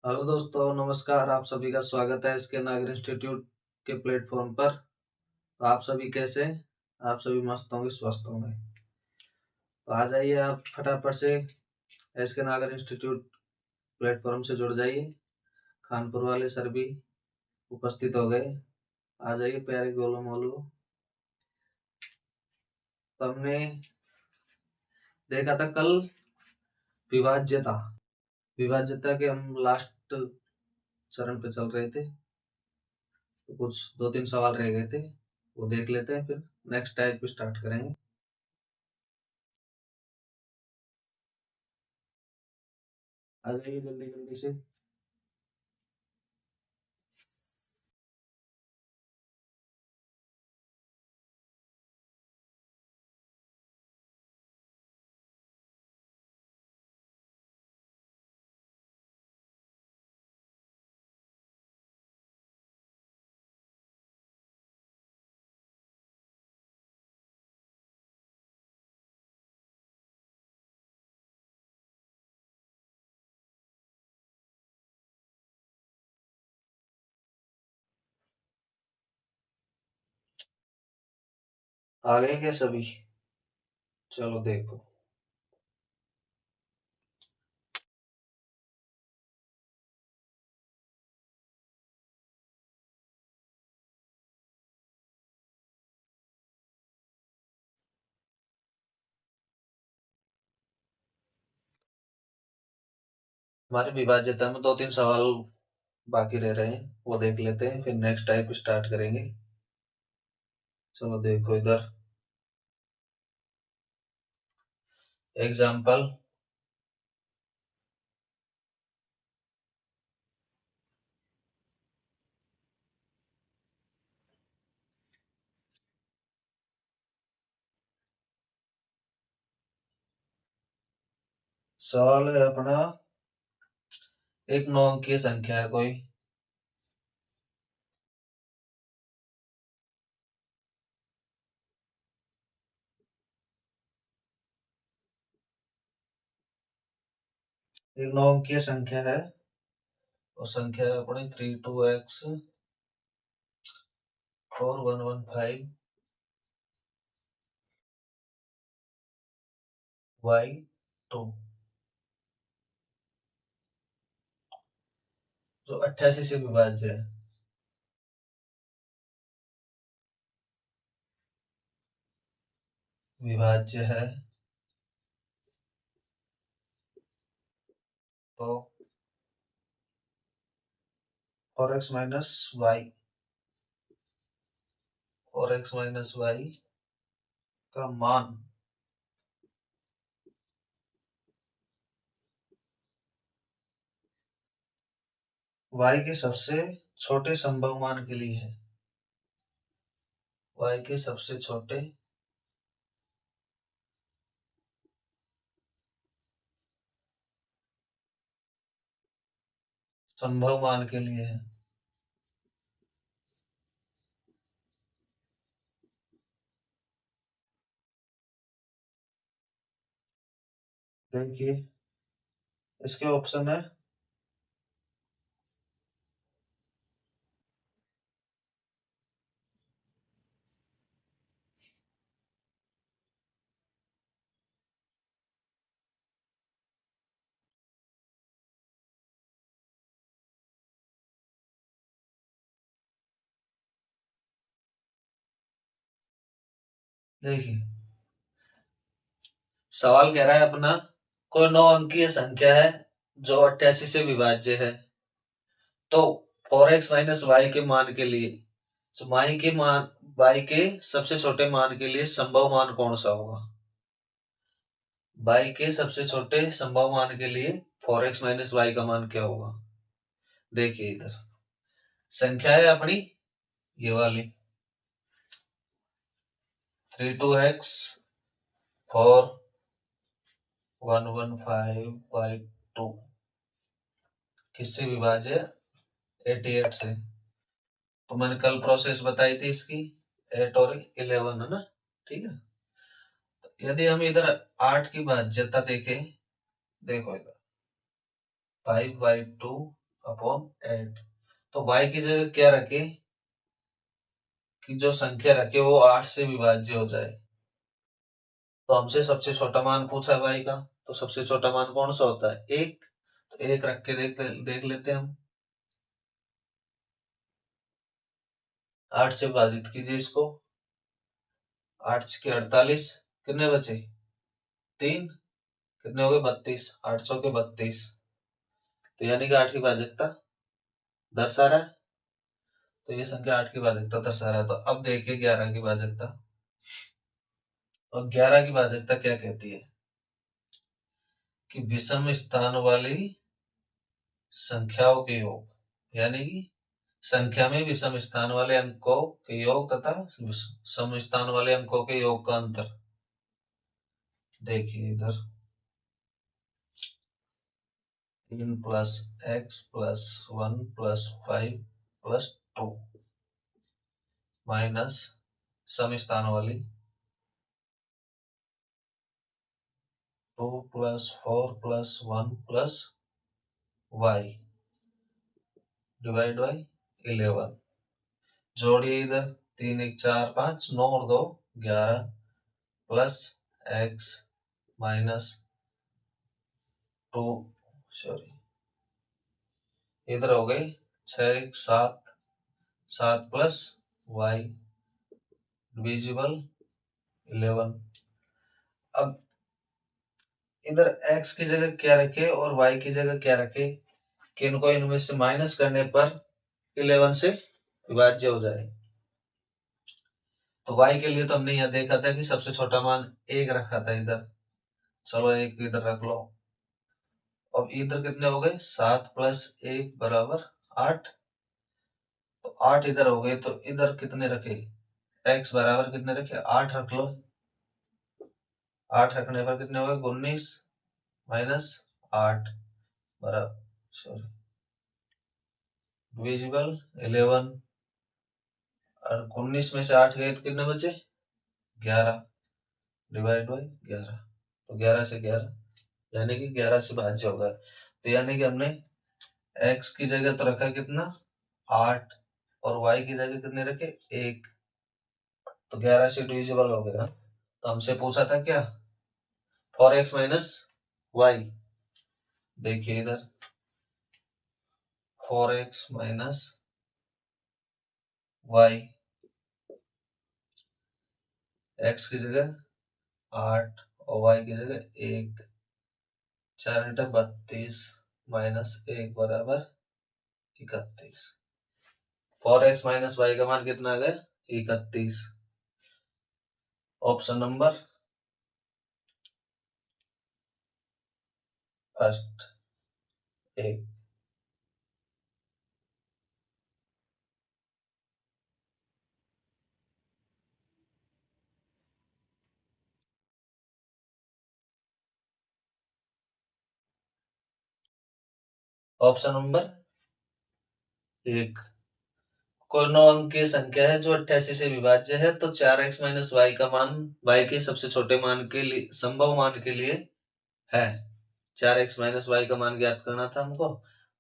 Hello दोस्तों, नमस्कार। आप सभी का स्वागत है इसके नागर इंस्टीट्यूट के प्लेटफॉर्म पर। तो आप सभी कैसे हैं? आप सभी मस्त होंगे, स्वस्थ होंगे। तो आ जाइए, आप फटाफट से एसके नागर इंस्टीट्यूट प्लेटफॉर्म से जुड़ जाइए। कानपुर वाले सर भी उपस्थित हो गए। आ जाइए प्यारे गोलू मोलू। तो हमने देखा था कल विभाज्यता। विभाज्यता के हम लास्ट चरण पे चल रहे थे। तो कुछ 2-3 सवाल रह गए थे, वो देख लेते हैं, फिर नेक्स्ट टाइप स्टार्ट करेंगे। आ जाइए जल्दी जल्दी से। आ गए क्या सभी? चलो देखो। हमारी विभाज्यता में 2-3 सवाल बाकी रह रहे हैं, वो देख लेते हैं, फिर नेक्स्ट टाइप स्टार्ट करेंगे। चलो देखो इधर। एग्जाम्पल। सवाल है अपना, एक 9 अंकीय संख्या है कोई। एक 9 अंकीय संख्या है, और संख्या है अपनी 32x4115y2, जो 88 से विभाज्य है। विभाज्य है तो 4x minus Y, 4x minus Y का मान y के सबसे छोटे संभव मान के लिए है। y के सबसे छोटे संभव मान के लिए है। देखिए, इसके ऑप्शन है। देखिए, सवाल कह रहा है अपना, कोई 9 अंकीय संख्या है जो 88 से विभाज्य है। तो 4x माइनस वाई के मान के लिए, तो वाई के सबसे छोटे मान के लिए संभव मान कौन सा होगा? वाई के सबसे छोटे संभव मान के लिए 4x माइनस वाई का मान क्या होगा? देखिए इधर संख्या है अपनी ये वाली 32x4115y2 किससे विभाज्य? 88 से। तो मैंने कल प्रोसेस बताई थी इसकी, 8 और 11 है ना। ठीक है। तो यदि हम इधर 8 की भाज्यता देखें, देखो इधर 5/2 अपॉन 8। तो y की जगह क्या रखे कि जो संख्या रखे वो 8 से विभाज्य हो जाए। तो हमसे सबसे छोटा मान पूछा है y का, तो सबसे छोटा मान कौन सा होता है? 1। तो 1 रख के देख लेते हैं हम। 8 से विभाजित कीजिए इसको। 8 के 48, कितने बचे? 3। कितने हो गए? 32। 800 के 32। तो यानी कि 8 की भाजकता दर्शा रहा है। तो ये संख्या 8 की भाजकता दर्शा रहा है। तो अब देखिए 11 की भाजकता। और 11 की भाजकता क्या कहती है कि विषम स्थान वाली संख्याओं के योग, यानी कि संख्या में विषम स्थान वाले अंकों के योग तथा सम स्थान वाले अंकों के योग का अंतर। देखिए इधर 3 plus X plus 1 plus 5 plus 2 minus सम स्थान वाली 2 plus 4 plus 1 plus Y divide by 11। जोड़िए इधर 3 1 4 5 9 और 2 11 प्लस एक्स माइनस 2, सॉरी इधर हो गई 6 1 7 7 प्लस वाई डिविजिबल 11। अब इधर x की जगह क्या रखे और y की जगह क्या रखे कि इनको इनमें से माइनस करने पर 11 से विभाज्य हो जाए। तो y के लिए तो हमने यह देखा था कि सबसे छोटा मान 1 रखा था इधर। चलो 1 इधर रख लो। अब इधर कितने हो गए? 7 प्लस 1 बराबर 8। तो 8 इधर हो गए। तो इधर कितने रखे? x बराबर कितने रखे? 8 रख लो। 8 रखने पर कितने हो गए? 19 माइनस 8 बराबर, सॉरी, डिविजिबल 11। और 19 में से 8 गए तो कितने बचे? 11 डिवाइड बाई 11। तो 11 से 11 यानी कि 11 से भाज्य होगा। तो यानी कि हमने x की जगह तो रखा कितना? 8 और y की जगह कितने रखे? 1। तो 11 से डिविजिबल हो गया। तो हमसे पूछा था क्या? 4x minus Y. देखिए इधर 4x माइनस वाई, x की जगह 8 और y की जगह 1। 4 इंटर 32 माइनस 1 बराबर 31। 4x माइनस वाई का मान कितना आ गया? 31। Option number first, 1। Option number 1। कोई 9 अंक की संख्या है जो 88 से विभाज्य है, तो 4x माइनस वाई का मान y के सबसे छोटे मान के लिए, संभव मान के लिए है। 4x माइनस वाई का मान ज्ञात करना था हमको।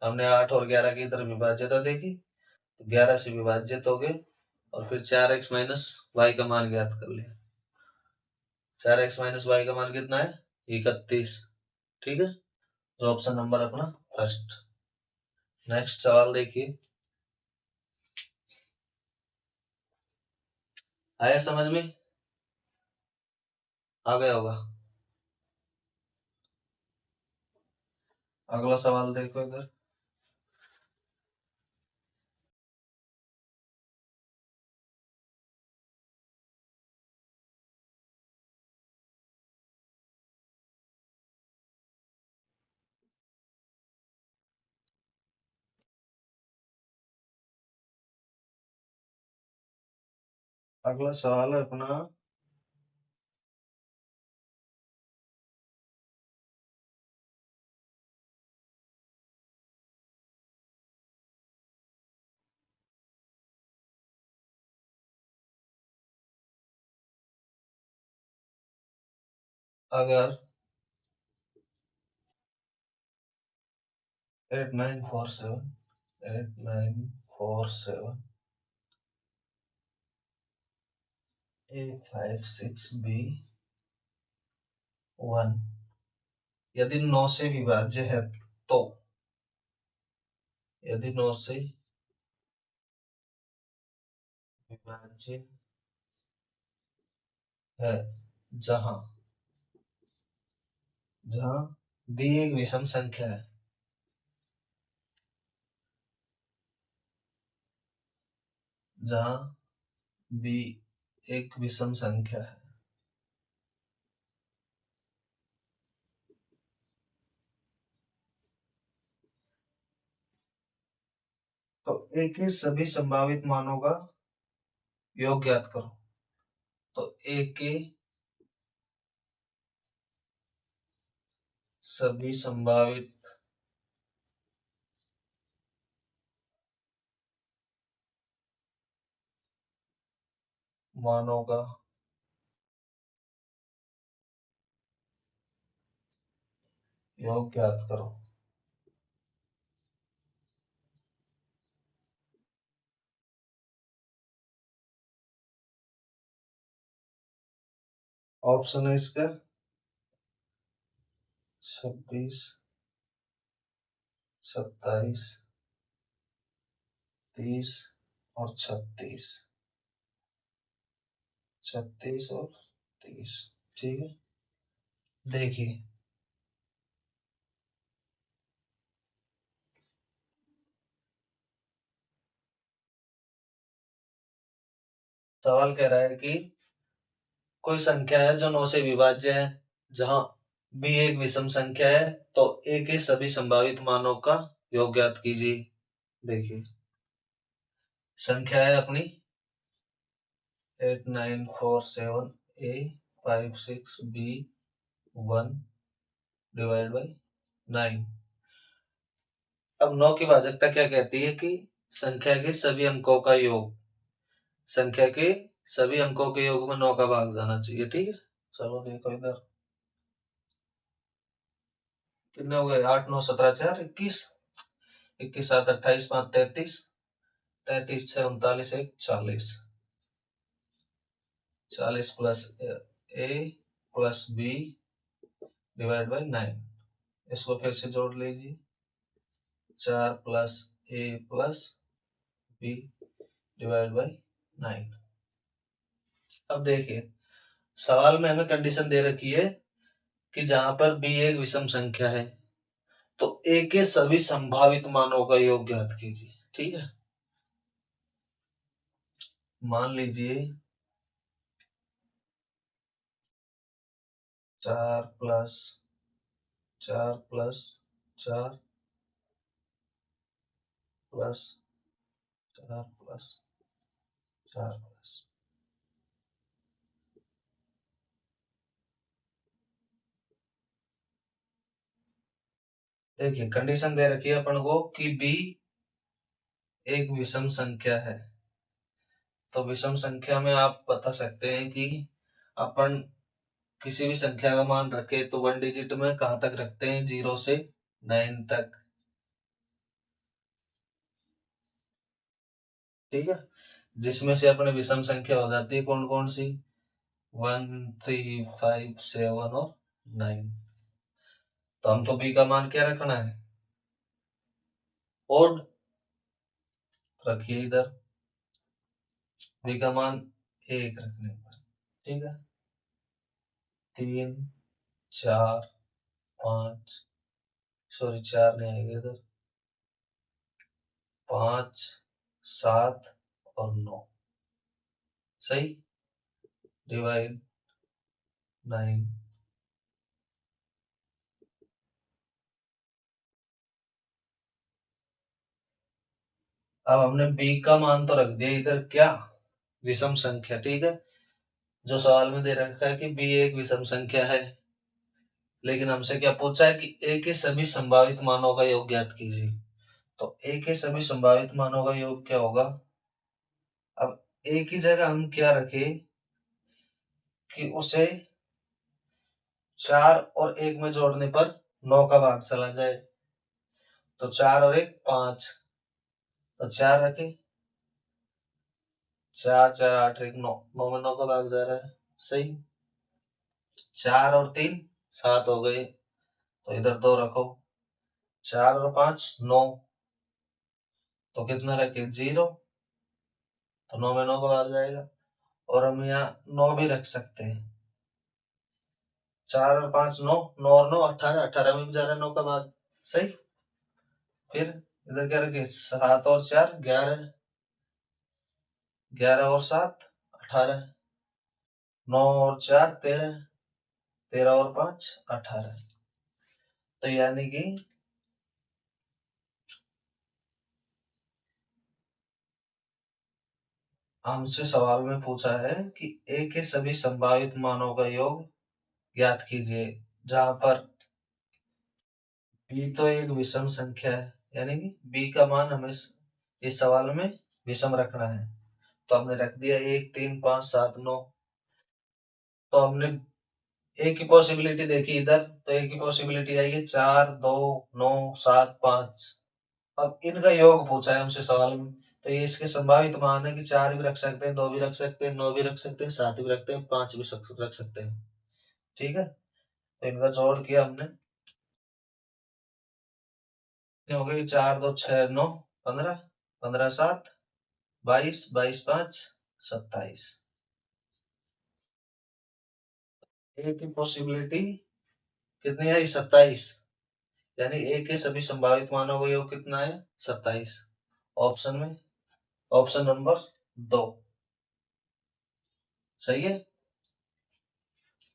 हमने 8 और 11 की तरफ विभाज्यता देखी, तो 11 से विभाजित हो गए और फिर 4x माइनस वाई का मान ज्ञात कर लिया। 4x माइनस वाई का मान कितना है? 31। ठीक है, तो ऑप्शन नंबर अपना फर्स्ट। नेक्स्ट सवाल देखिए, आया समझ में? आ गया होगा। अगला सवाल देखो इधर। अगला सवाल है अपना, अगर 8947 A56B1 यदि 9 से विभाज्य है तो, यदि 9 से विभाज्य है, जहां B एक विषम संख्या है, जहां B एक विषम संख्या है, तो A के सभी संभावित मानों का योग ज्ञात करो। तो A के सभी संभावित मानों का योग ज्ञात करो। ऑप्शन है इसका 26, 27, 30 और 36, 36 और 30। ठीक है, देखिए सवाल कह रहा है कि कोई संख्या है जो 9 से विभाज्य है, जहां B एक विषम संख्या है, तो A के सभी संभावित मानों का योग ज्ञात कीजिए। देखिए संख्या है अपनी 8947A56B1 डिवाइड बाई 9। अब 9 की भाजकता क्या कहती है कि संख्या के सभी अंकों का योग, संख्या के सभी अंकों के योग में 9 का भाग जाना चाहिए। ठीक है, चलो देखो इधर कितने हो गए, 8 9 17 4 21, 21 7 28 5 33, 33 6 39 1 40, 40 plus A plus B divide by 9। इसको फिर से जोड़ लीजिए, 4 plus A plus B divide by 9। अब देखिए सवाल में हमें कंडीशन दे रखी है कि जहां पर B एक विषम संख्या है, तो A के सभी संभावित मानों का योग ज्ञात कीजिए। ठीक है, मान लीजिए 4 plus 4 plus 4 plus 4 plus 4 plus, देखिए कंडीशन दे रखी है अपन को कि B एक विषम संख्या है। तो विषम संख्या में आप बता सकते हैं कि अपन किसी भी संख्या का मान रखे तो 1 डिजिट में कहां तक रखते हैं, 0 से 9 तक। ठीक है, जिसमें से अपने विषम संख्या हो जाती है कौन कौन सी, 1 3 5 7 और 9। तो हमको B का मान क्या रखना है, ओड रखिए इधर, B का मान 1 रखने पर। ठीक है, 3 4 5, सॉरी 4 नहीं आएगा इधर, 5 7 और 9, सही, डिवाइड 9। अब हमने B का मान तो रख दिया इधर, क्या, विषम संख्या। ठीक है, जो सवाल में दे रखा है कि B एक विषम संख्या है, लेकिन हमसे क्या पूछा है कि A के सभी संभावित मानों का योग ज्ञात कीजिए। तो A के सभी संभावित मानों का योग क्या होगा, अब A की जगह हम क्या रखें कि उसे 4 और 1 में जोड़ने पर 9 का भाग चला जाए। तो 4 और 1 5, तो 4 रखे, 4 4 8 1 9, 9 में 9 का भाग जा रहा है, सही। 4 और 3 7 हो गए, तो इधर 2 रखो, 4 और 5 9, तो कितना रखे 0, तो 9 में 9 का भाग जाएगा। और हम यहाँ 9 भी रख सकते हैं, 4 और 5 9, 9 और 9 18, 18 में भी जा रहा है 9 का भाग, सही। फिर इधर क्या रखे, 7 और 4 11, 11 और 7 18, 9 और 4 13, 13 और 5 18। तो यानी कि हमसे सवाल में पूछा है कि ए के सभी संभावित मानों का योग ज्ञात कीजिए, जहां पर बी तो एक विषम संख्या है, यानी कि बी का मान हमें इस सवाल में विषम रखना है। तो हमने रख दिया 1 3 5 7 9। तो हमने ए की पॉसिबिलिटी देखी इधर, तो ए की पॉसिबिलिटी आई है 4 2 9 7 5। अब इनका योग पूछा है हमसे सवाल में, तो ये इसके संभावित मान है कि 4 भी रख सकते हैं, 2 भी रख सकते हैं, 9 भी रख सकते हैं, 7 भी रखते हैं, 5 भी रख सकते हैं। ठीक है, तो इनका जोड़ किया हमने, हो गई 4 2 6 9 15, 15 7 22, 22 5 27। ए की पॉसिबिलिटी कितनी आई 27, यानी ए के सभी संभावित मानों का योग कितना है 27, ऑप्शन में ऑप्शन नंबर 2, सही है।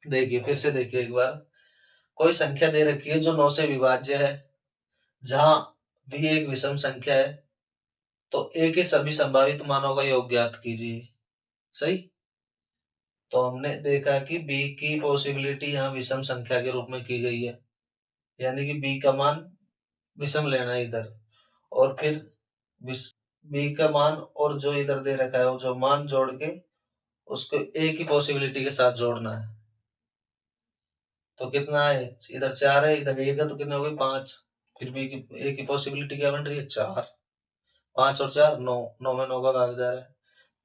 देखिए फिर से देखिए एक बार, कोई संख्या दे रखी है जो 9 से विभाज्य है, जहां भी एक विषम संख्या है, तो ए के सभी संभावित मानों का योग ज्ञात कीजिए, सही। तो हमने देखा कि बी की पॉसिबिलिटी यहाँ विषम संख्या के रूप में की गई है, यानी कि बी का मान विषम लेना है इधर, और फिर बी का मान और जो इधर दे रखा है वो जो मान जोड़ के उसको ए की पॉसिबिलिटी के साथ जोड़ना है। तो कितना है, इधर 4 है, इधर 1 है, तो कितना हो गई 5। फिर बी की ए की पॉसिबिलिटी क्या बन रही है 4, 5 और 4 9, 9 में 9 का भाग जा रहा है।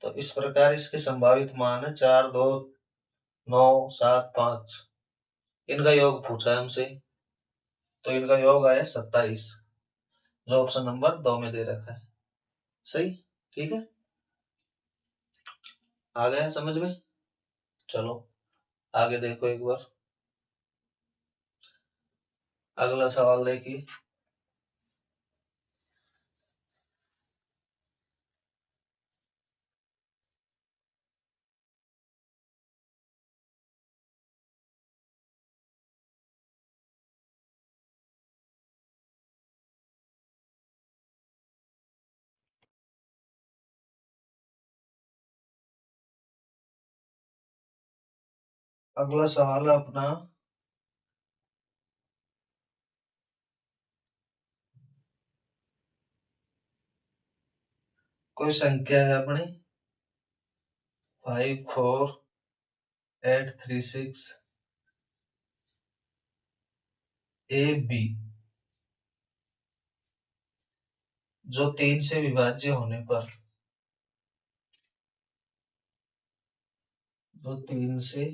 तो इस प्रकार इसके संभावित मान है 4 2 9 7 5। इनका योग पूछा है हमसे, तो इनका योग आया 27, जो ऑप्शन नंबर 2 में दे रखा है, सही। ठीक है, आ गया समझ में। चलो आगे देखो एक बार, अगला सवाल देखिए। अगला सवाल है अपना, कोई संख्या है अपनी 5 4 8 3 6 ए बी, जो 3 से विभाज्य होने पर, जो 3 से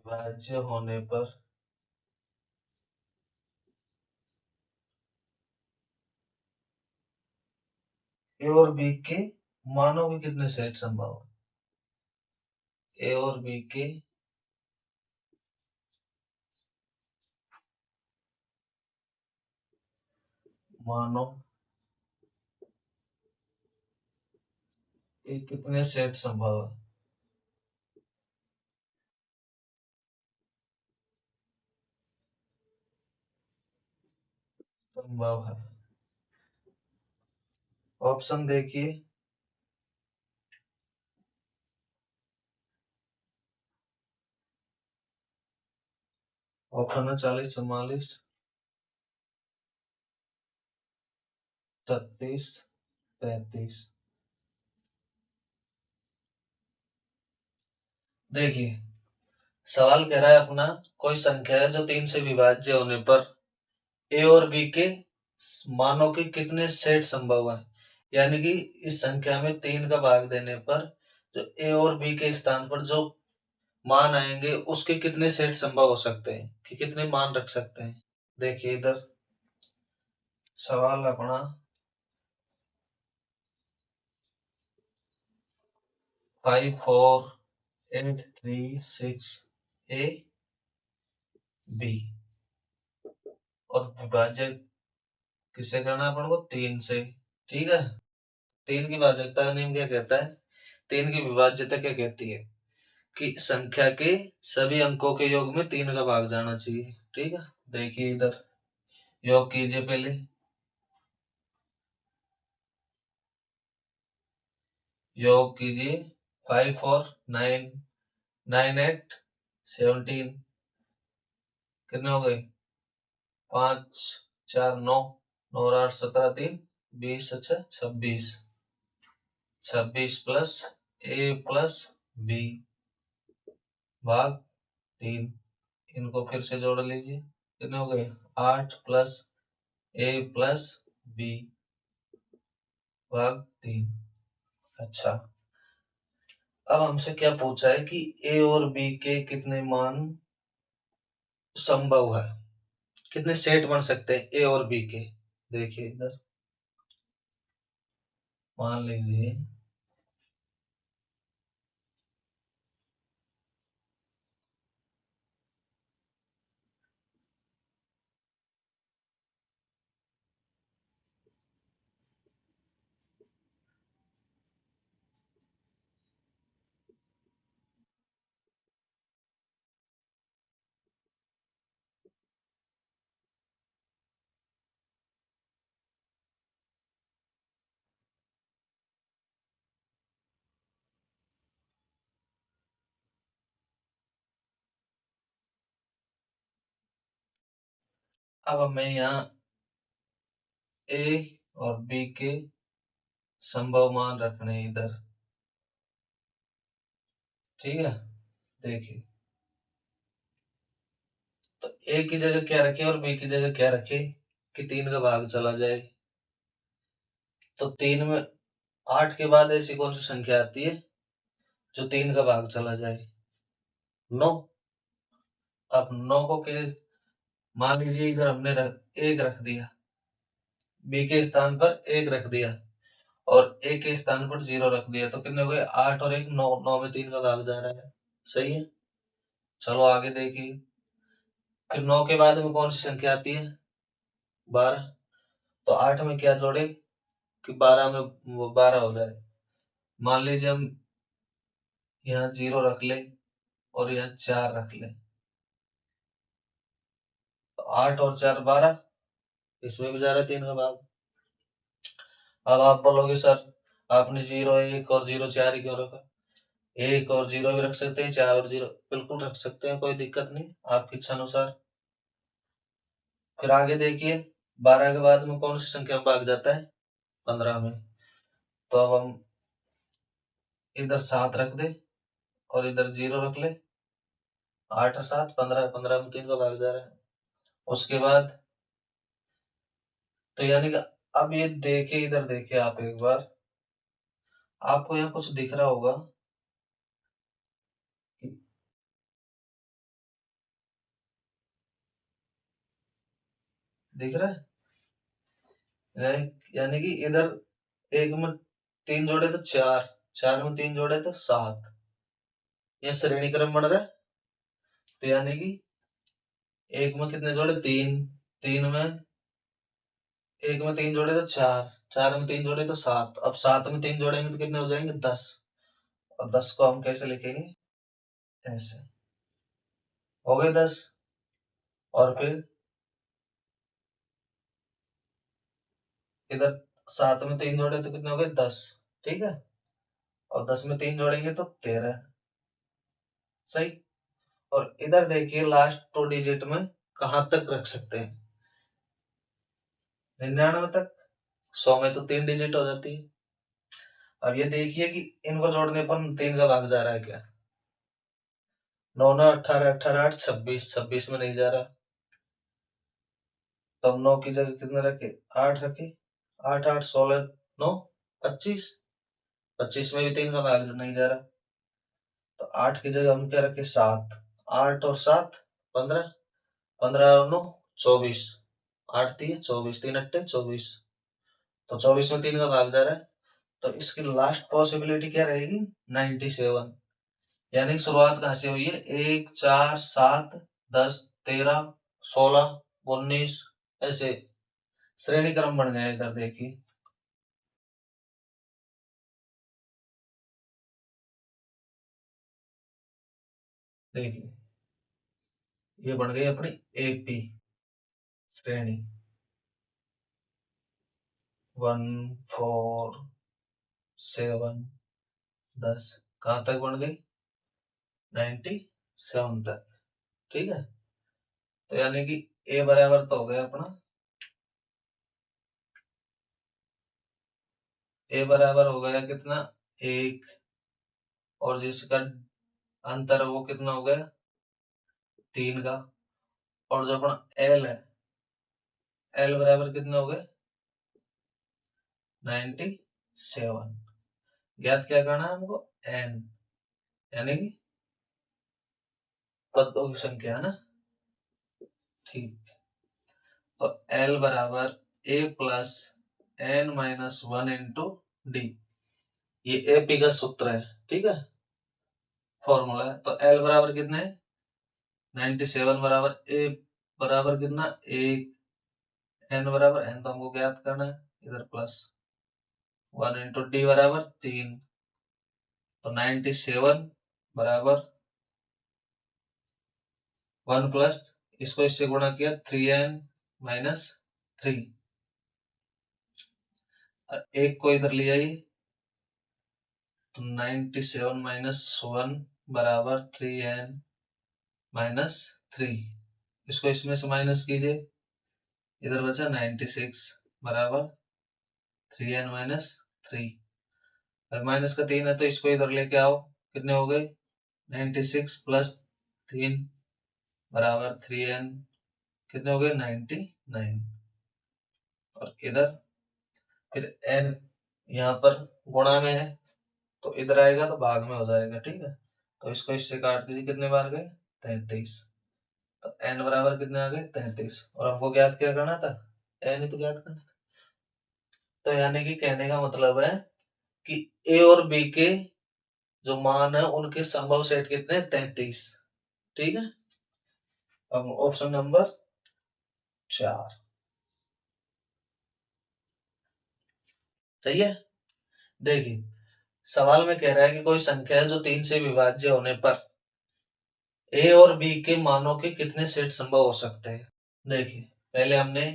विभाज्य होने पर ए और बी के मानों के कितने सेट संभव है, ए और बी के मानों के कितने सेट संभव है। संभव है, ऑप्शन देखिए। ऑप्शन है 40 44 36 33। देखिए सवाल कह रहा है अपना, कोई संख्या है जो 3 से विभाज्य होने पर ए और बी के मानों के कितने सेट संभव है। यानी कि इस संख्या में 3 का भाग देने पर जो ए और बी के स्थान पर जो मान आएंगे उसके कितने सेट संभव हो सकते हैं, कि कितने मान रख सकते हैं। देखिए इधर सवाल अपना 54836 ए बी और विभाज्य किससे करना है अपन को, 3 से। ठीक है, 3 की भाज्यता का नियम क्या कहता है, 3 की विभाज्यता क्या कहती है कि संख्या के सभी अंकों के योग में 3 का भाग जाना चाहिए। ठीक है, देखिए इधर योग कीजिए पहले। योग कीजिए 5 और 9 9 8 17 कितने हो गए, 5 4 9 9 और 8 17 3 20 अच्छा 26 26 प्लस ए प्लस बी भाग 3। इनको फिर से जोड़ लीजिए, कितने हो गए, 8 प्लस ए प्लस बी भाग 3। अच्छा, अब हमसे क्या पूछा है कि ए और बी के कितने मान संभव है, कितने सेट बन सकते हैं ए और बी के। देखिए इधर मान लीजिए अब हमें यहाँ ए और बी के संभव मान रखने हैं इधर। ठीक है, देखिए तो ए की जगह क्या रखे और बी की जगह क्या रखे कि 3 का भाग चला जाए। तो 3 में 8 के बाद ऐसी कौन सी संख्या आती है जो 3 का भाग चला जाए, 9। अब 9 को के मान लीजिए इधर हमने एक रख दिया, बी के स्थान पर एक रख दिया और ए के स्थान पर 0 रख दिया, तो कितने हो गए, 8 और 1 9, 9 में 3 का भाग जा रहा है। सही है, चलो आगे देखिए। फिर 9 के बाद में कौन सी संख्या आती है, 12। तो 8 में क्या जोड़े कि 12 में वो 12 हो जाए। मान लीजिए हम यहाँ 0 रख ले और यहाँ 4 रख ले, तो 8 और 4 12, इसमें भी जा रहा है 3 का भाग। अब आप बोलोगे सर आपने 0 1 और 0 4 ही क्यों रखा, 1 और 0 भी रख सकते हैं, 4 और 0 बिल्कुल रख सकते हैं, कोई दिक्कत नहीं, आपकी इच्छा अनुसार। फिर आगे देखिए 12 के बाद में कौन सी संख्या में भाग जाता है, 15 में। तो अब हम इधर 7 रख दे और इधर 0 रख ले, 8 और 7 15, 15 में 3 का भाग जा रहा है। उसके बाद तो यानी कि अब ये देखिए, इधर देखिए आप एक बार, आपको यहाँ कुछ दिख रहा होगा, दिख रहा है, यानी कि इधर एक में 3 जोड़े तो 4, 4 में 3 जोड़े तो 7, ये श्रेणी क्रम बन रहा है। तो यानी कि एक में कितने जोड़े, 3, 3 में एक में 3 जोड़े तो 4, 4 में 3 जोड़े तो 7, अब 7 में 3 जोड़ेंगे तो कितने हो जाएंगे, 10। और 10 को हम कैसे लिखेंगे, ऐसे हो गए 10। और फिर इधर 7 में 3 जोड़े तो कितने हो गए, 10। ठीक है, और 10 में 3 जोड़ेंगे तो 13। सही। और इधर देखिए लास्ट 2 डिजिट में कहां तक रख सकते हैं, 99 तक। 100 में तो 3 डिजिट हो जाती है। अब ये देखिए कि इनको जोड़ने पर 3 का भाग जा रहा है क्या, 9 9 18 18 8 26 26 में नहीं जा रहा, तब 9 की जगह कितने रखे, 8 रखे, 8 8 16 9 25, 25 में भी 3 का भाग नहीं जा रहा, तो 8 की जगह हम क्या रखे, 7, 8 और 7 15, 15 और 9 24, 8 3 24, 3 8 24, तो 24 में 3 का भाग जा रहा है, तो इसकी लास्ट पॉसिबिलिटी क्या रहेगी, 97। यानी कि शुरुआत कहां से हुई है, 1 4 7 10 13 16 19, ऐसे श्रेणी क्रम बन गया इधर देखिए। देखिए ये बन गई अपनी एपी श्रेणी, 1 4 7 10, कहां तक बन गई, 97 तक। ठीक है, तो यानी कि ए बराबर तो हो गया अपना, ए बराबर हो गया कितना, 1, और जिसका अंतर है वो कितना हो गया, 3 का, और जो अपना एल है, एल बराबर कितने हो गए, 97। ज्ञात क्या करना है हमको, एन, यानी कि पदों की संख्या है ना। ठीक, तो एल बराबर A plus N minus 1 into D, ये एपी का सूत्र है। ठीक है, फॉर्मूला है, तो एल बराबर कितने है, 97 बराबर ए बराबर कितना, 1, एन बराबर, एन तो हमको ज्ञात करना है, इधर प्लस 1 इंटू डी बराबर 3, तो 97 बराबर 1 प्लस, इसको इससे गुणा किया 3n माइनस 3, एक को इधर ले आई, तो 97 माइनस 1 बराबर 3n माइनस 3, इसको इसमें से माइनस कीजिए, इधर बचा 96 बराबर 3n माइनस 3, माइनस का 3 है तो इसको इधर लेके आओ, कितने हो गए, 96 प्लस 3 बराबर 3n, कितने हो गए, 99, और इधर फिर n यहाँ पर गुणा में है, तो इधर आएगा तो भाग में हो जाएगा। ठीक है, तो इसको इससे काट दीजिए, कितने बार गए, 33, तो n बराबर कितने आ गए, 33, और हमको ज्ञात क्या करना था, n ही तो ज्ञात करना था। तो यानी कि कहने का मतलब है कि ए और बी के जो मान है उनके संभव सेट कितने, 33। ठीक है, अब ऑप्शन नंबर 4 सही है। देखिए सवाल में कह रहा है कि कोई संख्या है जो 3 से विभाज्य होने पर ए और बी के मानों के कितने सेट संभव हो सकते हैं। देखिए पहले हमने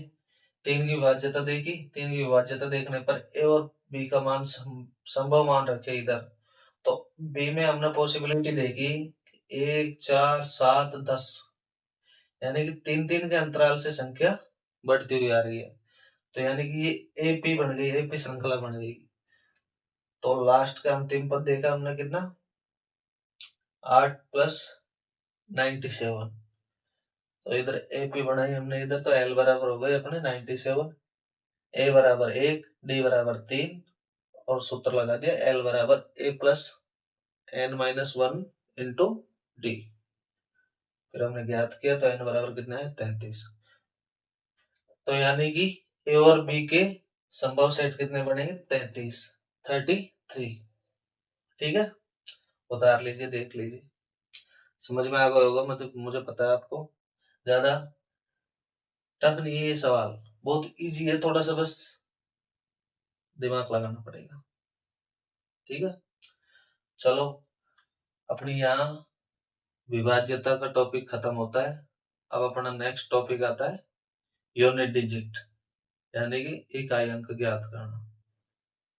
3 की विभाज्यता देखी, 3 की विभाज्यता देखने पर ए और बी का मान संभव मान रखे इधर, तो बी में हमने पॉसिबिलिटी देखी 1 4 7 10, यानी कि 3 3 के अंतराल से संख्या बढ़ती हुई आ रही है, तो यानी कि ये एपी बन गई, एपी श्रृंखला बन गई। तो लास्ट का अंतिम पद देखा हमने कितना, 8 प्लस 97, तो इधर एपी बनाई हमने, इधर तो एल बराबर हो गए अपने 97, ए बराबर 1, डी बराबर 3, और सूत्र लगा दिया एल बराबर A plus N minus 1 into D, फिर हमने ज्ञात किया तो एन बराबर कितना है, 33। तो यानी कि ए और बी के संभव सेट कितने बनेंगे, 33, 33। ठीक है, उतार लीजिए, देख लीजिए, समझ में आ गया होगा, मतलब मुझे पता है आपको ज्यादा टफ नहीं है ये सवाल, बहुत इजी है, थोड़ा सा बस दिमाग लगाना पड़ेगा। ठीक है, चलो अपनी यहाँ विभाज्यता का टॉपिक खत्म होता है, अब अपना नेक्स्ट टॉपिक आता है यूनिट डिजिट, यानी कि इकाई अंक ज्ञात करना।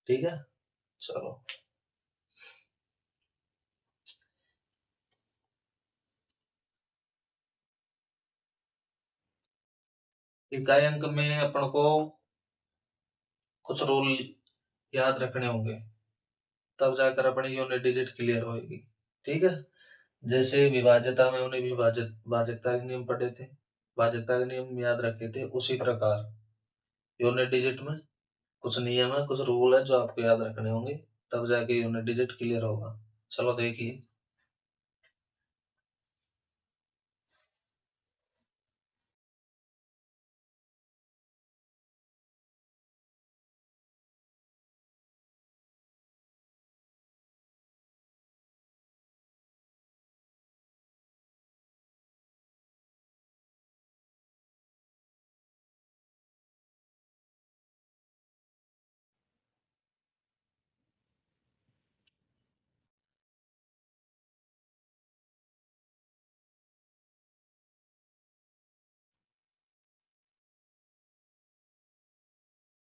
ठीक है, चलो इकाई अंक में अपन को कुछ रूल याद रखने होंगे, तब जाकर अपनी यूनिट डिजिट क्लियर होगी। ठीक है, जैसे विभाज्यता में उन्हें भाजकता के नियम पढ़े थे, भाजकता के नियम याद रखे थे, उसी प्रकार यूनिट डिजिट में कुछ नियम है, कुछ रूल है जो आपको याद रखने होंगे, तब जाके यूनिट डिजिट क्लियर होगा। चलो देखिए।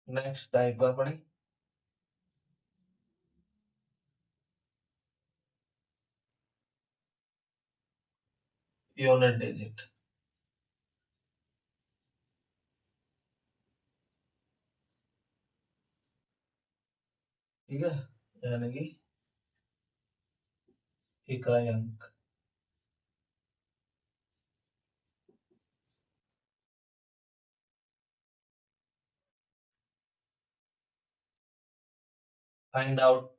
नेक्स्ट टाइप अपनी यूनिट डिजिट। ठीक है, यानी कि इकाई अंक। Find out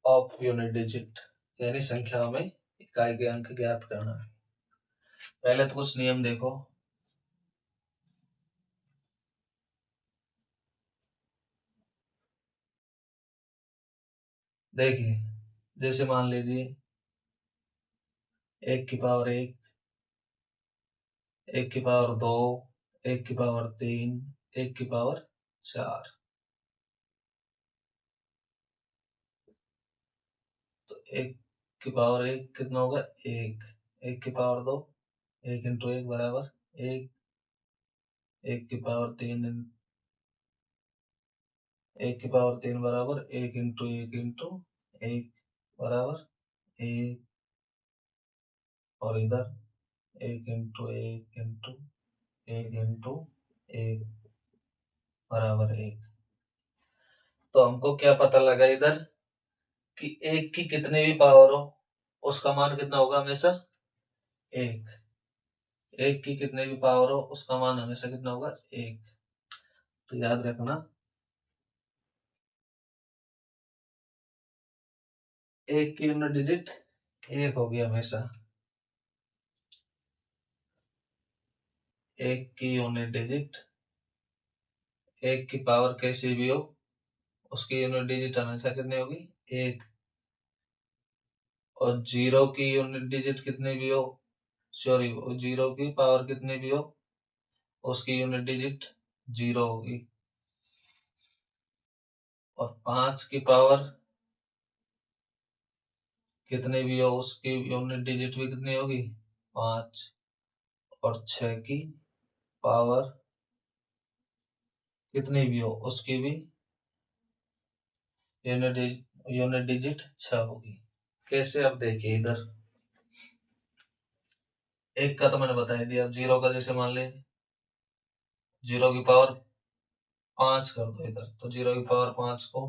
of unit digit, यानी संख्या में इकाई के अंक ज्ञात करना है। पहले तो कुछ नियम देखो। देखिए, जैसे मान लीजिए 1 की पावर 1, 1 की पावर 2, 1 की पावर 3, 1 की पावर 4। तो 1 की पावर 1 कितना होगा? 1। 1 की पावर 2, 1 × 1 = 1। 1 की पावर 3, 1 की पावर 3 बराबर 1 × 1 × 1 बराबर 1। और इधर 1 × 1 × 1 बराबर 1। तो हमको क्या पता लगा इधर कि 1 की कितनी भी पावर हो उसका मान कितना होगा? हमेशा 1। 1 की कितनी भी पावर हो उसका मान हमेशा कितना होगा? 1। तो याद रखना, 1 की यूनिट डिजिट 1 होगी हमेशा। 1 की यूनिट डिजिट, 1 की पावर कैसी भी हो उसकी यूनिट डिजिट हमेशा कितनी होगी? 1। और 0 की यूनिट डिजिट कितनी भी हो, सॉरी, 0 की पावर कितनी भी हो उसकी यूनिट डिजिट 0 होगी। और 5 की पावर कितनी भी हो उसकी यूनिट डिजिट भी कितनी होगी? 5। और 6 की पावर कितनी भी हो उसकी भी यूनिट डिजिट 6 होगी। कैसे? अब देखिए इधर 1 का तो मैंने बता दिया। अब 0 का जैसे मान ले 0 की पावर 5 कर दो इधर, तो 0 की पावर 5 को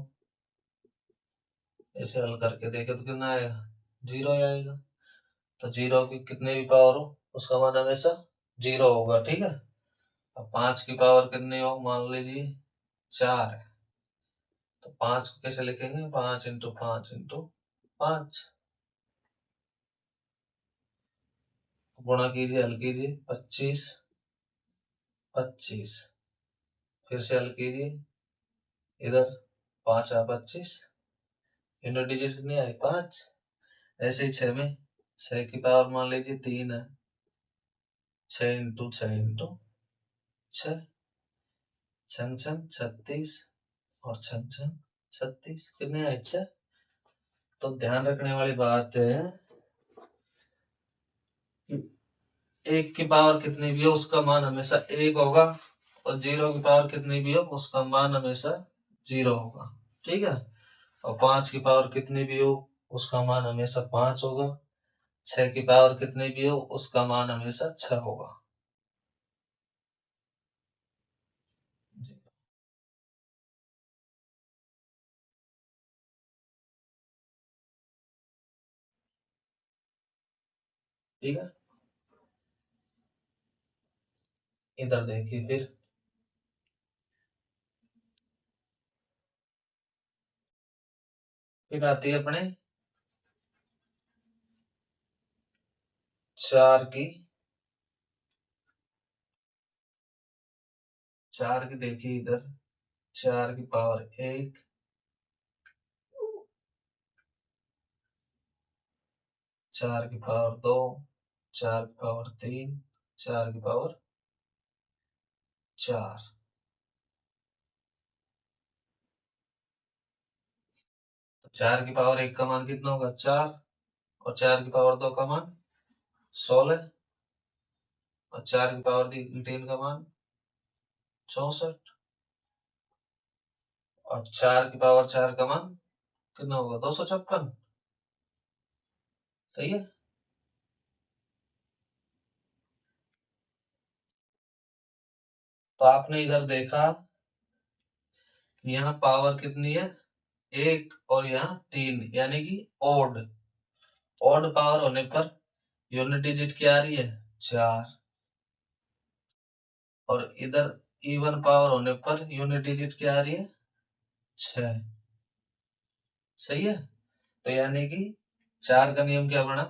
ऐसे हल करके देखे तो कितना आएगा? 0 ही आएगा। तो 0 की कितने भी पावर हो उसका मान हमेशा 0 होगा। ठीक है। अब 5 की पावर कितनी हो, मान लीजिए 4 है, तो 5 को कैसे लिखेंगे? 5 × 5 × 5। गुणा कीजिए, हल कीजिए, 25 25। फिर से हल कीजिए, इधर 5 × 25, यूनिट डिजिट कितनी आई? 5। ऐसे ही 6 में, 6 की पावर मान लीजिए 3 है, 6 × 6 × 6, छन छन 36, और छन छन 36 कितने आए? 6। तो ध्यान रखने वाली बात है कि 1 की पावर कितनी भी हो उसका मान हमेशा 1 होगा, और 0 की पावर कितनी भी हो उसका मान हमेशा 0 होगा। ठीक है। और 5 की पावर कितनी भी हो उसका मान हमेशा 5 होगा। 6 की पावर कितनी भी हो उसका मान हमेशा 6 होगा। ठीक है। इधर देखिए फिर आती है अपने 4 की, 4 की देखिए इधर 4 की पावर 1, 4 की पावर 2, 4 की पावर 3, 4 की पावर 4। तो 4 की पावर 1 का मान कितना होगा 4, और 4 की पावर 2 का मान 16, और 4 की पावर 3 का मान 64, और 4 की पावर 4 का मान कितना होगा 256। सही है। तो आपने इधर देखा यहाँ पावर कितनी है 1 और यहाँ 3, यानी कि ओड ओड पावर होने पर यूनिट डिजिट क्या आ रही है 4, और इधर इवन पावर होने पर यूनिट डिजिट क्या आ रही है 6। सही है। तो यानी कि 4 का नियम क्या बना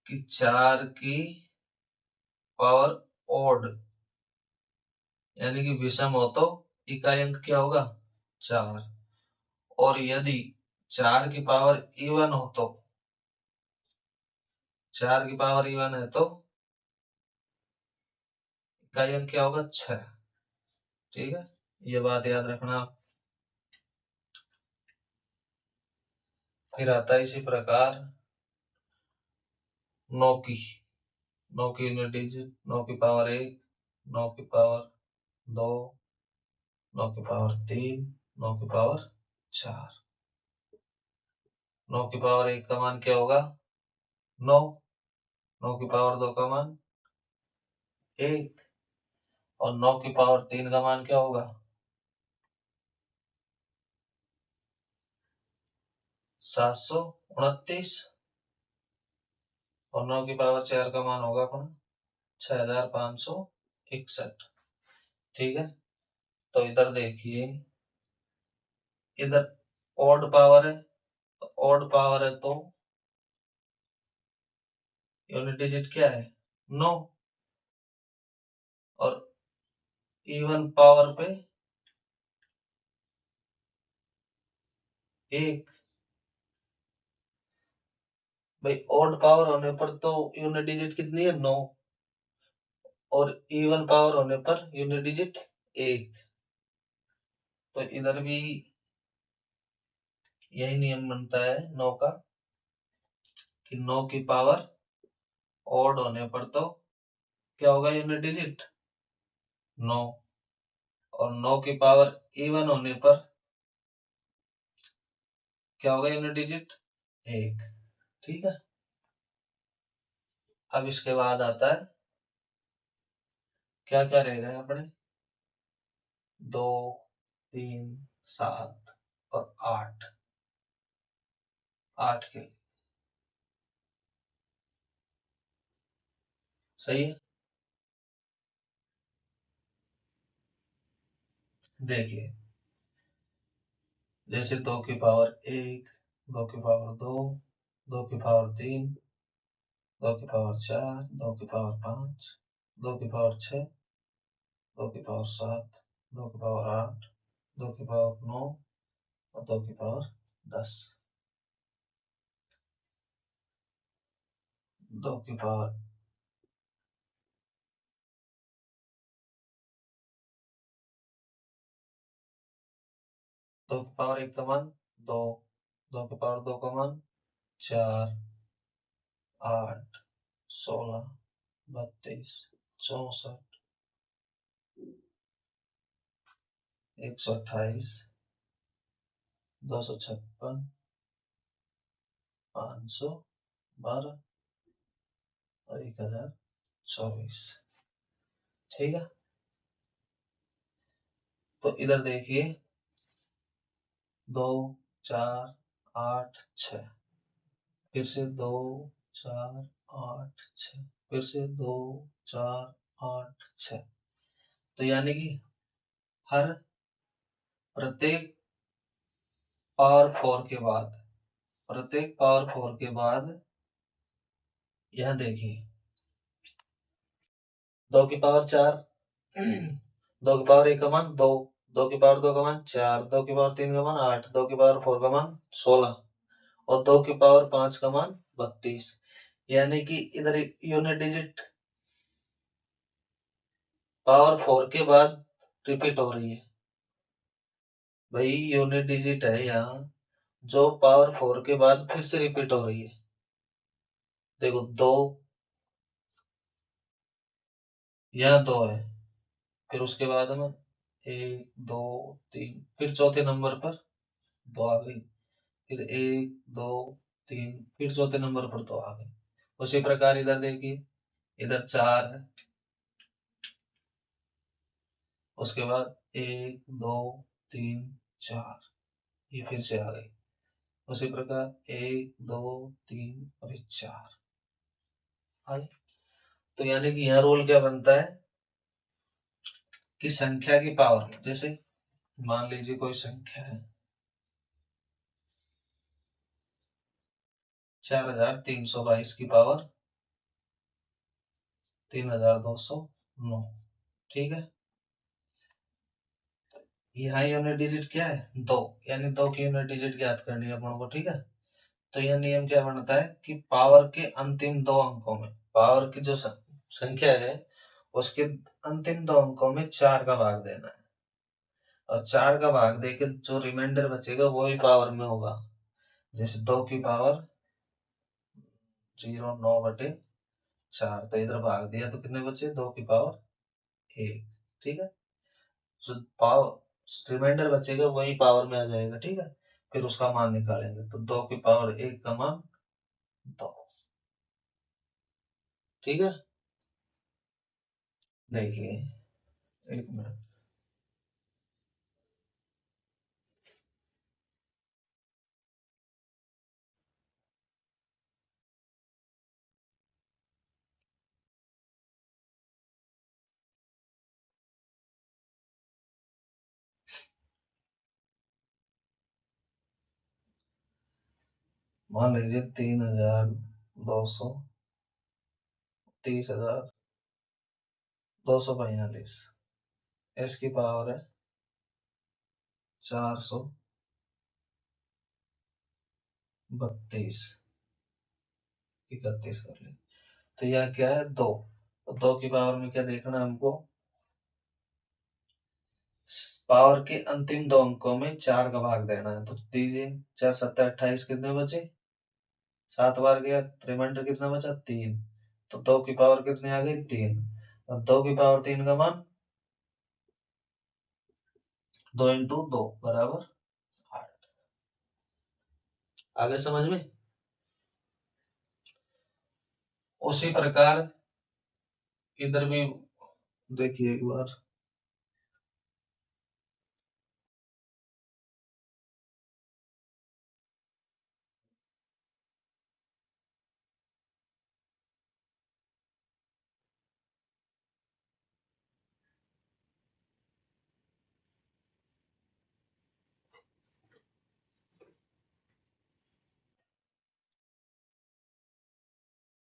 कि 4 की पावर ओड यानी कि विषम हो तो इकाई अंक क्या होगा 4, और यदि 4 की पावर इवन हो तो 4 की पावर इवन है तो इकाई अंक क्या होगा 6। ठीक है, ये बात याद रखना आप। फिर आता है इसी प्रकार 9 की, 9 की यूनिट डिजिट 9 की पावर 1, 9 की पावर 2, 9 की पावर 3, 9 की पावर 4। 9 की पावर 1 का मान क्या होगा 9, 9 की पावर 2 का मान 1, और 9 की पावर 3 का मान क्या होगा 729, और 9 की पावर 4 का मान होगा अपना 6561। ठीक है। तो इधर देखिए इधर ऑड पावर है, तो ऑड पावर है तो यूनिट डिजिट क्या है 9, और इवन पावर पे 1। भाई ऑड पावर होने पर तो यूनिट डिजिट कितनी है 9, और इवन पावर होने पर यूनिट डिजिट 1। तो इधर भी यही नियम बनता है 9 का कि 9 की पावर ऑड होने पर तो क्या होगा यूनिट डिजिट 9, और 9 की पावर इवन होने पर क्या होगा यूनिट डिजिट 1। ठीक है। अब इसके बाद आता है क्या क्या रहेगा अपने 2, 3, 7 और 8, 8 के। सही है। देखिए जैसे 2 की पावर 1, 2 की पावर 2, 2 की पावर 3, 2 की पावर 4, 2 की पावर 5, 2 की पावर 6, 2 की पावर 7, 2 की पावर 8, 2 की पावर 9, और 2 की पावर 10। 2 की पावर 2 की पावर 1 का मान 2, 2 की पावर 2 का मान 4, 8, 16, 32, 64, 128, 256, 512 और 1024। ठीक है। तो इधर देखिए 2, 4, 8, 6, फिर से 2, 4, 8 6, फिर से 2 4 8 6। तो यानी कि हर प्रत्येक पावर 4 के बाद, प्रत्येक पावर 4 के बाद यह देखिए 2 की पावर 4, 2 की पावर 1 का मान 2, 2 की पावर 2 का मान 4, 2 की पावर 3 का मान 8, 2 की पावर 4 का मान 16 और 2 की पावर 5 का मान 32। यानी कि इधर यूनिट डिजिट पावर 4 के बाद रिपीट हो रही है। भाई यूनिट डिजिट है यहाँ जो पावर 4 के बाद फिर से रिपीट हो रही है। देखो 2, यहाँ 2 है, फिर उसके बाद में 1 2 3, फिर चौथे नंबर पर 2 आ गई, फिर 1 2 3, फिर चौथे नंबर पर 2 आ गई। उसी प्रकार इधर देखिए, इधर 4 है, उसके बाद 1 2 3 4, ये फिर से आ गई। उसी प्रकार 1 2 3 और ये 4 आ गई। तो यानी कि यहाँ रूल क्या बनता है कि संख्या की पावर में, जैसे मान लीजिए कोई संख्या है 4322 की पावर 3209, ठीक है। यहाँ यूनिट डिजिट क्या है 2, यानी 2 की यूनिट डिजिट ज्ञात करनी है अपन को, ठीक है। तो यह नियम क्या बनता है कि पावर के अंतिम 2 अंकों में, पावर की जो संख्या है उसके अंतिम 2 अंकों में 4 का भाग देना है, और 4 का भाग देके जो रिमाइंडर बचेगा वो ही पावर में होगा। जैसे 2 की पावर 09/4, तो इधर भाग दिया तो कितने बचे 2 की पावर 1, ठीक है। जो पावर रिमाइंडर बचेगा वही पावर में आ जाएगा, ठीक है। फिर उसका मान निकालेंगे तो 2 की पावर 1 का मान 2, ठीक है। देखिए 1 मिनट, मान लीजिए 3,200, 30,000, 242, इसकी पावर है 432, 31 कर ली। तो यह क्या है 2, 2 की पावर में क्या देखना है हमको, पावर के अंतिम 2 अंकों में 4 का भाग देना है। तो दीजिए 4 7 28, कितने बचे 7 बार गया, रिमाइंडर कितना बचा 3, तो 2 की पावर कितनी आ गई 3, और 2 की पावर 3 का मान 2 इंटू 2 बराबर 8। आगे समझ में। उसी प्रकार इधर भी देखिए एक बार,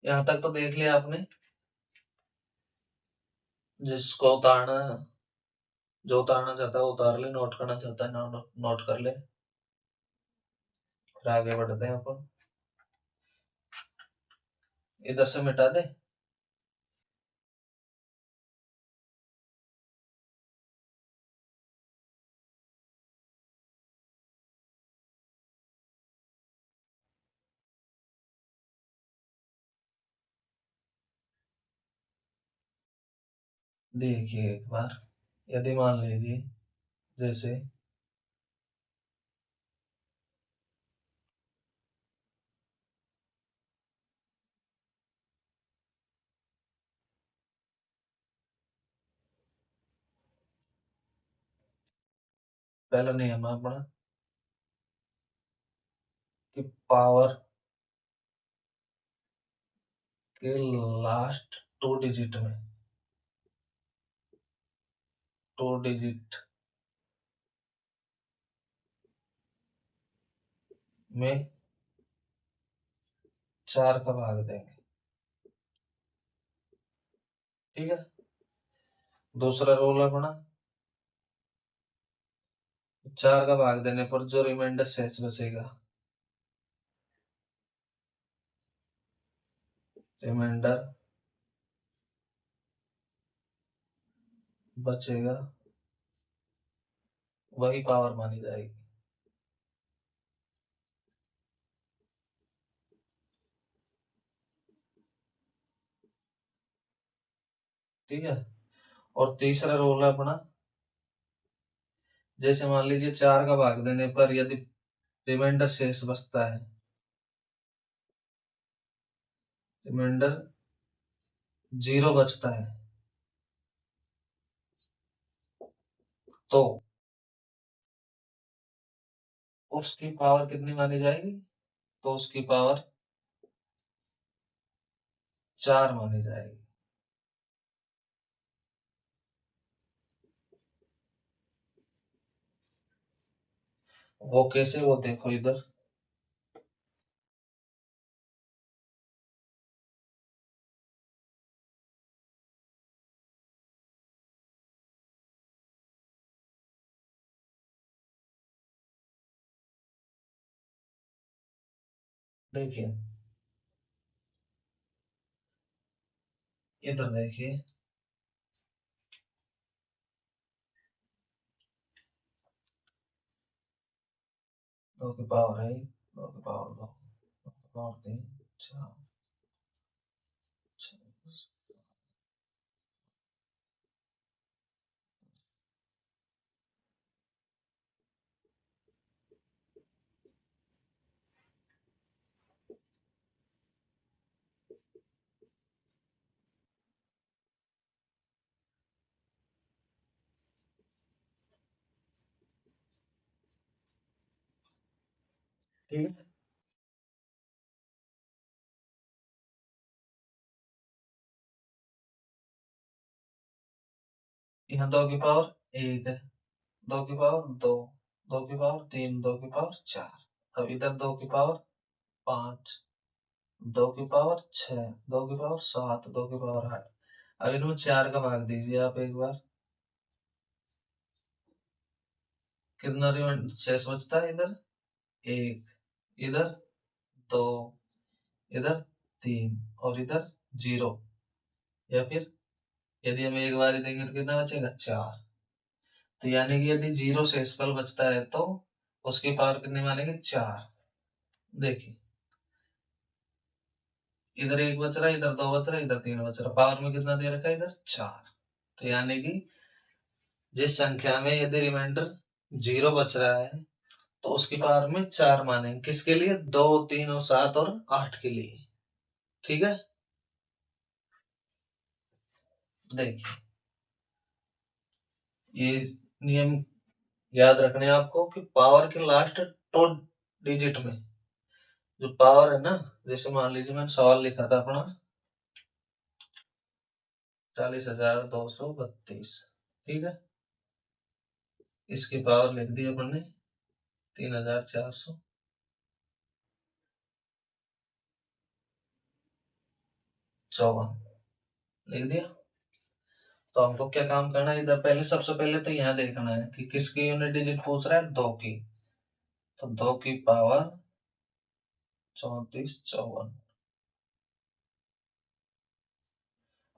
यहाँ तक तो देख लिया आपने। जिसको उतारना, जो उतारना चाहता है वो उतार ले, नोट करना चाहता है ना नोट कर ले। फिर आगे बढ़ते हैं अपन, इधर से मिटा दे। देखिए एक बार, यदि मान लीजिए जैसे पहला नियम है अपना कि पावर के लास्ट 2 डिजिट में 4 का भाग देंगे। ठीक है, दूसरा रूल अपना 4 का भाग देने पर जो रिमाइंडर शेष बचेगा, रिमाइंडर बचेगा वही पावर मानी जाएगी। ठीक है, और तीसरा रूल है अपना, जैसे मान लीजिए 4 का भाग देने पर यदि रिमाइंडर शेष बचता है, रिमाइंडर 0 बचता है, तो उसकी पावर कितनी मानी जाएगी? तो उसकी पावर 4 मानी जाएगी। वो कैसे, वो देखो इधर। देखिए इधर देखिए, 2 की पावर है, 2 की पावर 2, 2 की पावर 3, 4, 6। ठीक है, यहाँ 2 की पावर 1 है, 2 की पावर 2, 2 की पावर 3, 2 की पावर 4। अब इधर 2 की पावर 5, 2 की पावर 6, 2 की पावर 7, 2 की पावर 8। अब इनमें 4 का भाग दीजिए आप एक बार, कितना रिमाइंडर शेष बचता है? इधर 1, इधर 2, इधर 3 और इधर 0। या फिर यदि हम एक बार ही देंगे तो कितना बचेगा? 4। तो यानी कि यदि 0 शेषफल बचता है तो उसकी पावर कितनी मानेंगे? 4। देखिए इधर 1 बच रहा है, इधर 2 बच रहा है, इधर 3 बच रहा है, पावर में कितना दे रखा है? इधर 4। तो यानी कि जिस संख्या में यदि रिमाइंडर 0 बच रहा है तो उसकी पावर में 4 मानेंगे। किसके लिए? 2, 3 और 7 और 8 के लिए। ठीक है, देखिए ये नियम याद रखने हैं आपको कि पावर के लास्ट 2 डिजिट में जो पावर है ना, जैसे मान लीजिए मैंने सवाल लिखा था अपना 40,232। ठीक है, इसकी पावर लिख दी अपन ने 3,454। लिख दिया। तो हमको क्या काम करना है? इधर पहले, सबसे पहले तो यहाँ देखना है कि किसकी यूनिट डिजिट पूछ रहा है? 2 की। तो 2 की पावर 3454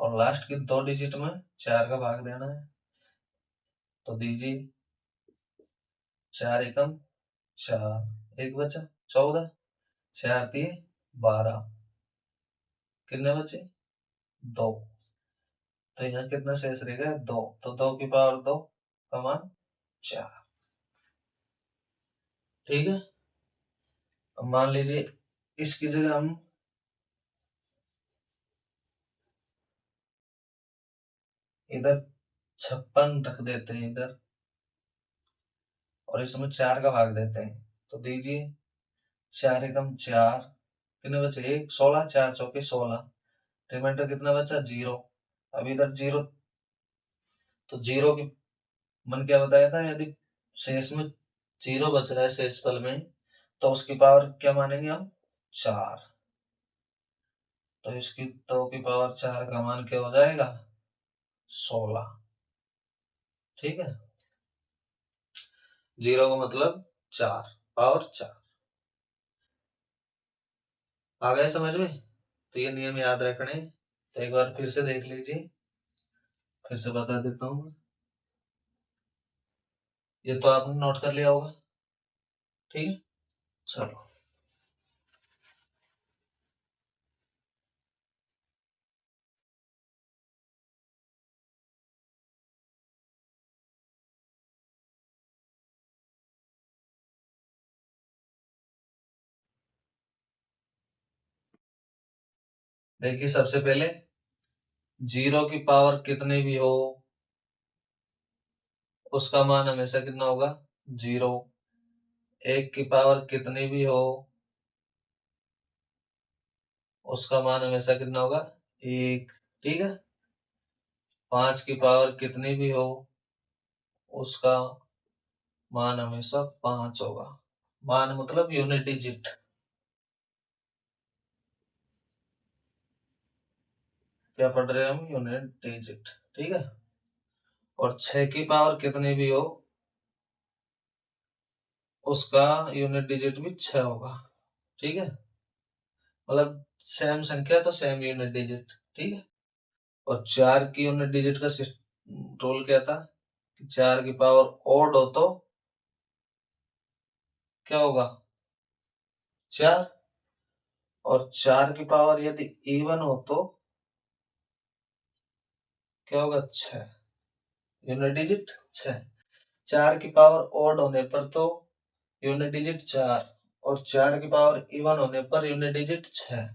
और लास्ट की 2 डिजिट में 4 का भाग देना है। तो दीजिए 4 एकम 4, 1 बचा 14, 4 दिए 12, कितने बचे? 2। तो यहाँ कितना शेष रहेगा? 2। तो 2 की पावर 2 का मान 4। ठीक है, अब मान लीजिए इसकी जगह हम इधर 56 रख देते हैं इधर, और इसमें 4 का भाग देते हैं। तो दीजिए 4 एकम 4, कितने बचे? 1, 16, 4 चौके 16, रिमाइंडर कितना बचा, 0। अब इधर 0, तो 0 की मन क्या बताया था, यदि शेष में 0 बच रहा है शेष फल में, तो उसकी पावर क्या मानेंगे हम, 4। तो इसकी 2 की पावर 4 का मान क्या हो जाएगा, 16। ठीक है, 0 का मतलब 4, पावर 4। आ गए समझ में। तो ये नियम याद रखने, तो एक बार फिर से देख लीजिए, फिर से बता देता हूँ। ये तो आपने नोट कर लिया होगा, ठीक है। चलो, देखिए सबसे पहले 0 की पावर कितनी भी हो, उसका मान हमेशा कितना होगा, 0। 1 की पावर कितनी भी हो, उसका मान हमेशा कितना होगा, 1। ठीक है। 5 की पावर कितनी भी हो, उसका मान हमेशा 5 होगा। मान मतलब यूनिट डिजिट। क्या पढ़ रहे हैं हम, यूनिट डिजिट। ठीक है। और 6 की पावर कितनी भी हो, उसका यूनिट डिजिट भी 6 होगा। ठीक है, मतलब सेम संख्या तो सेम यूनिट डिजिट। ठीक है। और 4 की यूनिट डिजिट का रोल क्या था, कि 4 की पावर ओड हो तो क्या होगा, 4। और 4 की पावर यदि इवन हो तो क्या होगा, 6। Unit digit 6। 4 की पावर ओड होने पर तो यूनिट डिजिट 4, और 4 की पावर इवन होने पर यूनिट डिजिट 6।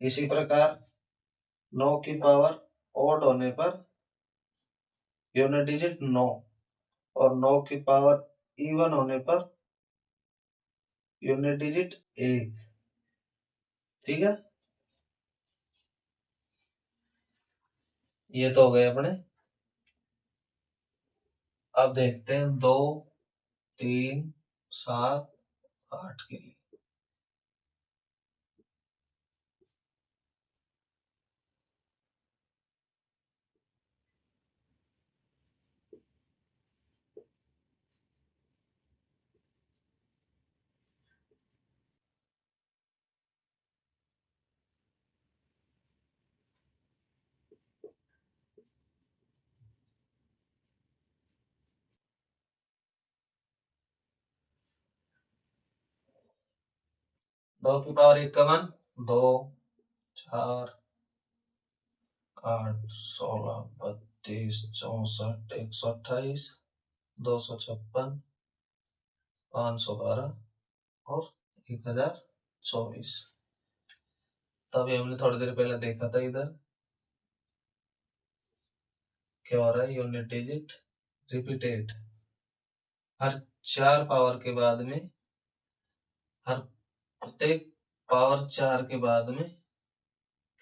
इसी प्रकार 9 की पावर ओड होने पर यूनिट डिजिट 9, और 9 की पावर इवन होने पर यूनिट डिजिट 1। ठीक है, ये तो हो गए अपने। अब देखते हैं 2, 3, 7, 8 के लिए। दो की पावर 1 का मान 2, 4, 8, 16, 32, 64, 128, 256, 512 और 1024। तभी हमने थोड़ी देर पहले देखा था, इधर क्या हो रहा है, यूनिट डिजिट रिपीटेड। हर 4 पावर के बाद में, हर प्रत्येक पावर 4 के बाद में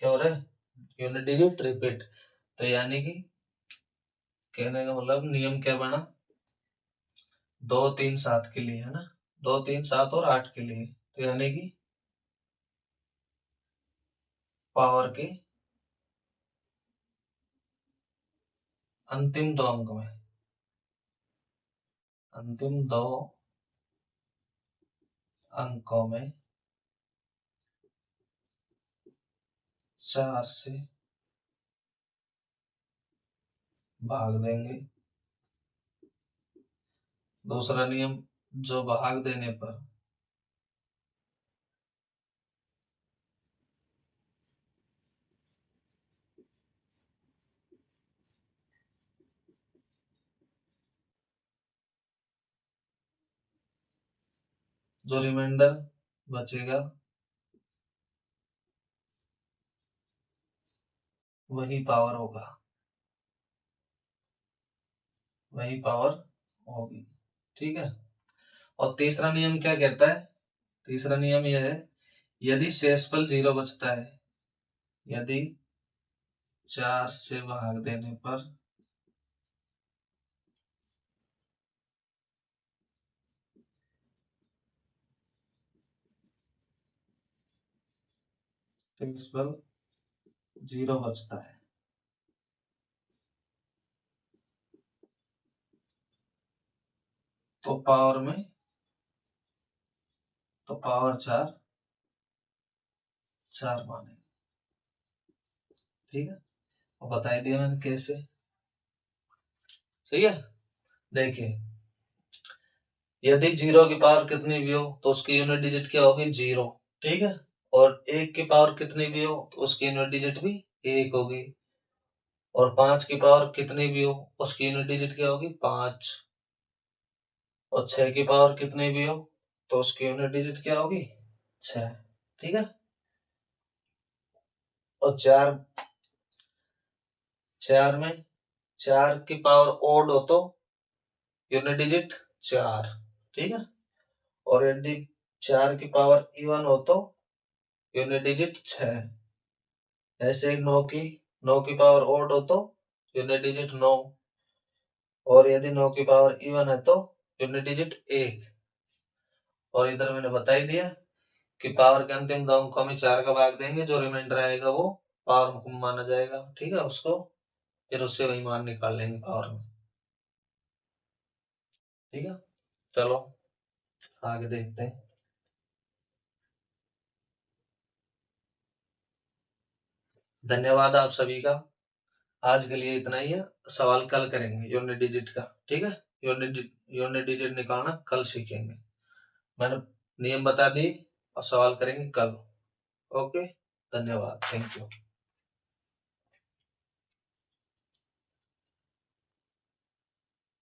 क्या हो रहा है, यूनिट डिजिट रिपीट। तो यानी कि कहने का मतलब नियम क्या बना, 2, 3, 7 के लिए है ना, 2, 3, 7 और 8 के लिए। तो यानी कि पावर के अंतिम 2 अंक में, अंतिम 2 अंकों में 4 से भाग देंगे। दूसरा नियम, जो भाग देने पर जो रिमाइंडर बचेगा वही पावर होगा, वही पावर होगी। ठीक है। और तीसरा नियम क्या कहता है, तीसरा नियम यह है, यदि शेषफल 0 बचता है, यदि 4 से भाग देने पर 0 बचता है। तो पावर में तो पावर 4 माने। ठीक है, और बता दिया मैंने कैसे। सही है। देखिए, यदि 0 की पावर कितनी भी हो तो उसकी यूनिट डिजिट क्या होगी? 0। ठीक है, और 1 की पावर कितनी भी हो तो उसकी यूनिट डिजिट भी 1 होगी। और 5 की पावर कितनी भी हो उसकी यूनिट डिजिट क्या होगी? 5। और 6 की पावर कितनी भी हो तो उसकी यूनिट डिजिट क्या होगी? 6। ठीक है, और 4 में 4 की पावर ओड हो तो यूनिट डिजिट 4। ठीक है, और यदि 4 की पावर इवन हो तो यूनिट डिजिट 6। ऐसे 9 की पावर ओड हो तो यूनिट डिजिट 9। और यदि 9 की पावर इवन है तो यूनिट डिजिट 1। और इधर मैंने बता ही दिया कि पावर के अंतिम दो अंकों में 4 का भाग देंगे, जो रिमाइंडर आएगा वो पावर माना जाएगा। ठीक है, उसको फिर उससे वही मान निकाल लेंगे पावर में। ठीक है, चलो आगे देखते हैं। धन्यवाद आप सभी का। आज के लिए इतना ही है। सवाल कल करेंगे यूनिट डिजिट का। ठीक है, यूनिट डिजिट निकालना कल सीखेंगे। मैंने नियम बता दी और सवाल करेंगे कल। ओके, धन्यवाद, थैंक यू।